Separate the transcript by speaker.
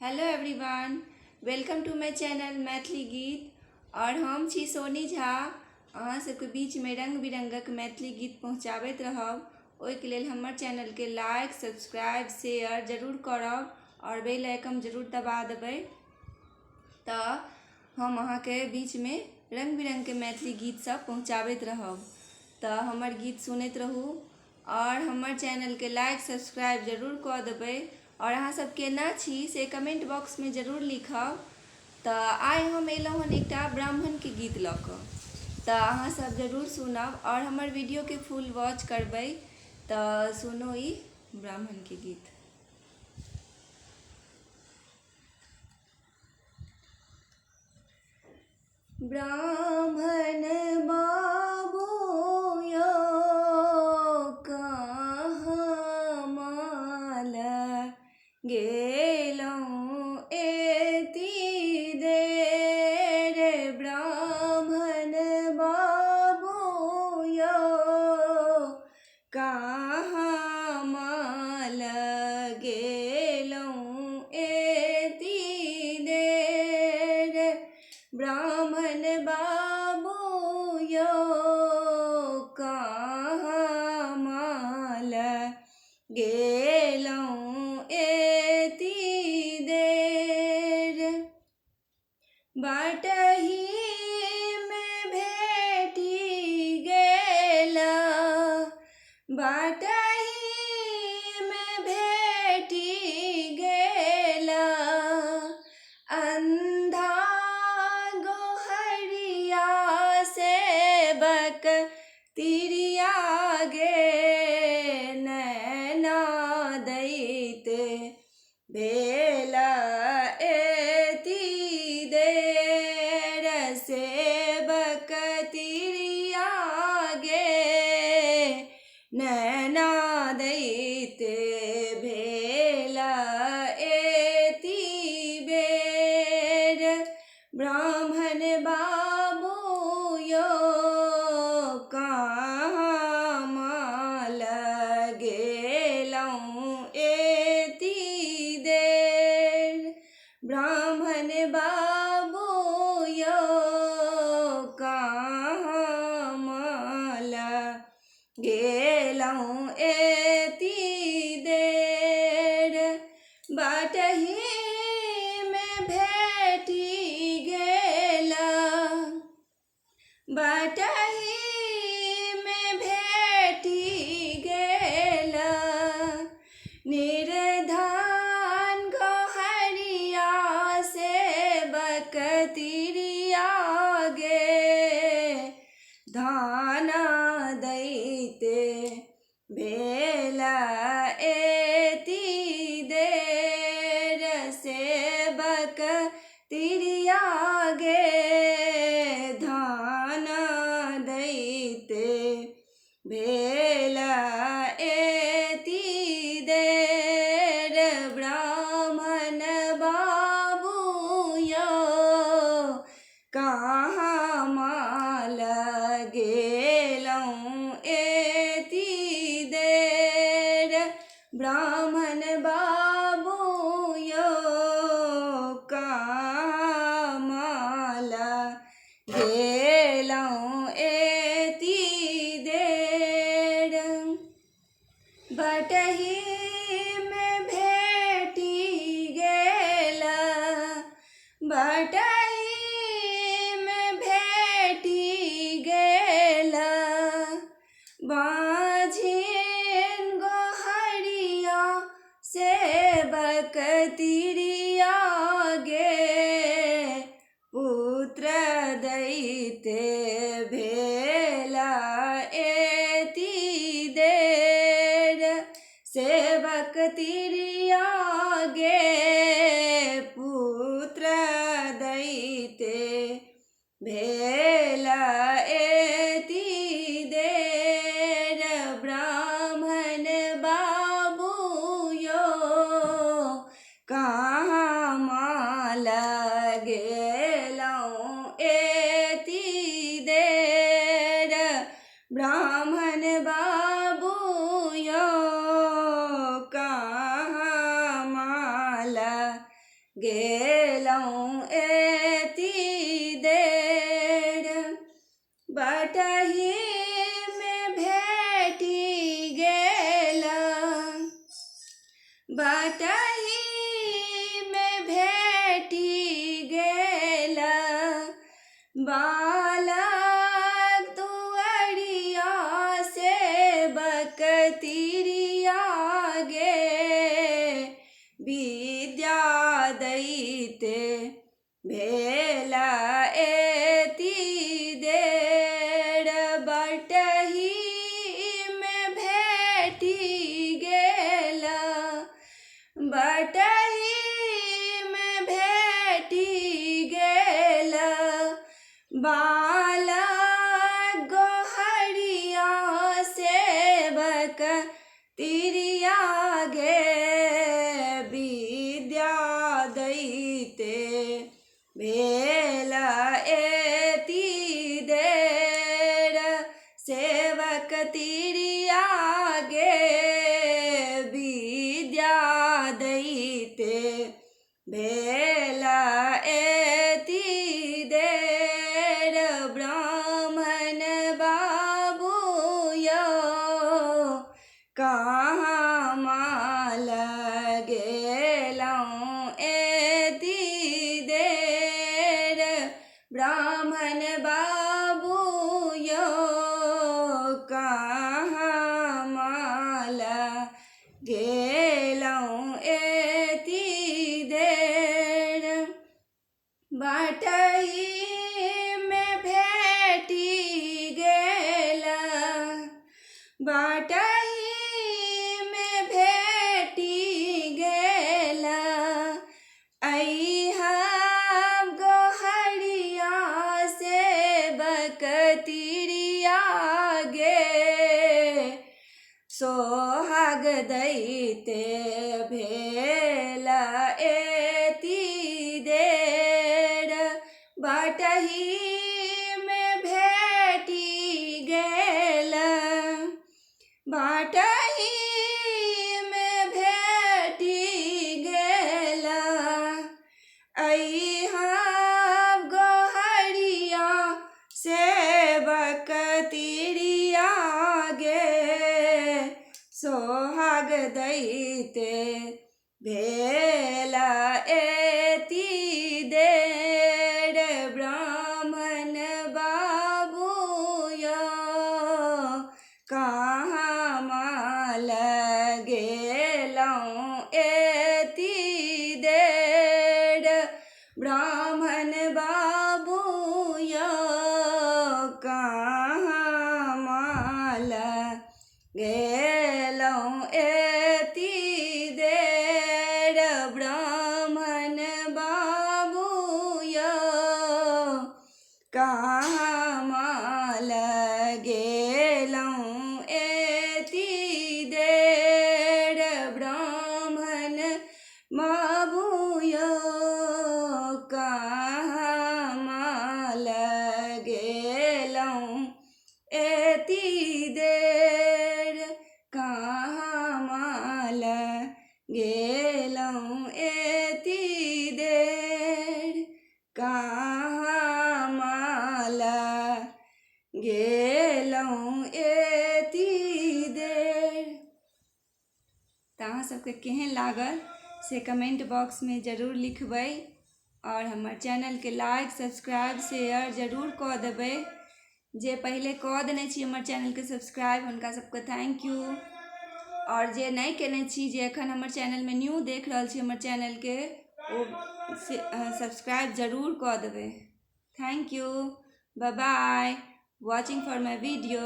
Speaker 1: Hello everyone, welcome to my channel Maithili गीत। और हम छी सोनी झा। अहाँ सबके बीच में रंग बिरंगक मैथिली गीत पहुँचाबैत रहब। ओहिके लेल हमर चैनल के लाइक, सब्सक्राइब, शेयर जरूर करब और बेल आइकन जरूर दबा देबै। तऽ हम अहाँके बीच में रंग बिरंग के मैथिली गीत सब पहुँचाबैत रहब। तऽ हमर गीत सुनैत रहू और हमर चैनल के लाइक सब्सक्राइब जरूर कऽ देबै। और अहाँ सब केना छी से कमेंट बॉक्स में जरूर लिखब। तऽ आइ हम एलहुँ हन एकटा ब्राह्मण के गीत लऽ कऽ। तऽ अहाँ सब जरूर सुनब और हमर वीडियो के फुल वॉच करबै। तऽ सुनू ई ब्राह्मण के गीत। ब्राह्मण बाबू यो कहाँ माल गेलहुँ एती देर। ब्राह्मण बाबू यो कहाँ माल गेलहुँ एती देर। ब्राह्मण बाबू यो कहाँ माल गेलहुँ एती देर। बाटही में भेटी गेला, बाटही में भेटी गेला। अंधा गोहरिया सेवक तिरिया गे नैना दैत भेला एती देर। सेवक तिरिया गे नैना दैत भेला एती बेर। ब्राह्मण बाबू यो कहाँ माल गेलहुँ एती देर। ब्राह्मण बाबू यो कहाँ माल गेलहुँ एती देर। बाटही में भेटी गेला, बाटही में भेटी गेला। निर्धन गोहरिया सेवक तिरिया गे धाना दैत भेला एती देर। सेवक तिरिया गे धाना दैत भेला एती देर। ब्राह्मण बाबू यो कहाँ माल गेलहुँ एती देर। ब्राह्मण बाबू यो कहाँ माल गेलहुँ एती देर। बाटही में भेटी गेला, बाटही में भेटी गेला। बाझिन गोहरिया सेवक तिरिया गे पुत्र दैत भेला एती देर। सेवक तिरिया गे पुत्र दैत भेला एती देर। ब्राह्मण बाबू यो कहाँ गेलहुँ एती देर बटही में भेटी गेल बटही में भेटी गेल बालक तुअरिया से बकतिरिया गे विद्या दैते भेल एती देर बटही में भेटी गेल बटही में भेटी गेल बालक गोहरिया सेवक तिरिया गे विद्या दैते भेल एती देर सेवक तिरिया गे विद्या दैते भेल एती देर ब्राह्मण बाबू यौ कहाँ माल गेलहुँ एती देर ब्राह्मण बाबू यौ कहाँ माल गेलहुँ एती देर बटही में भेटी गेल बटही में भेटी गेल अइहब गोहरिया से बकतिरिया गे सोहाग दैते भेल एती देर बटही में भेटी गेल बटही में भेटी गेल अइहब गोहरिया सेवक तिरिया गे सोहाग दैते भेल एती देर ब्राह्मण बाबू यौ कहाँ माल गेलहुँ एती देर ब्राह्मण बाबू यौ कहाँ माल गेलहुँ एती देर ब्राह्मण बाबू यौ कहाँ माल गेलहुँ एती देर ब्राह्मण बाबू यौ कहाँ माल गेलहुँ एती देर कहाँ माल गेलहुँ एती देर कहाँ माल गेलहुँ एती देर। तऽ अहाँ सबके केहन लागल से कमेंट बॉक्स में जरूर लिखबै और हमर चैनल के लाइक सब्सक्राइब शेयर जरूर कऽ देबै। जे पहले कऽ देने छी हमर चैनल के सब्सक्राइब हुनका सबके थैंक यू और जे नहीं केने छी जे एखन हमर चैनल में न्यू देख रहल छी हमर चैनल के ओ सब्सक्राइब जरूर कऽ देबै। Thank you bye bye watching for my video.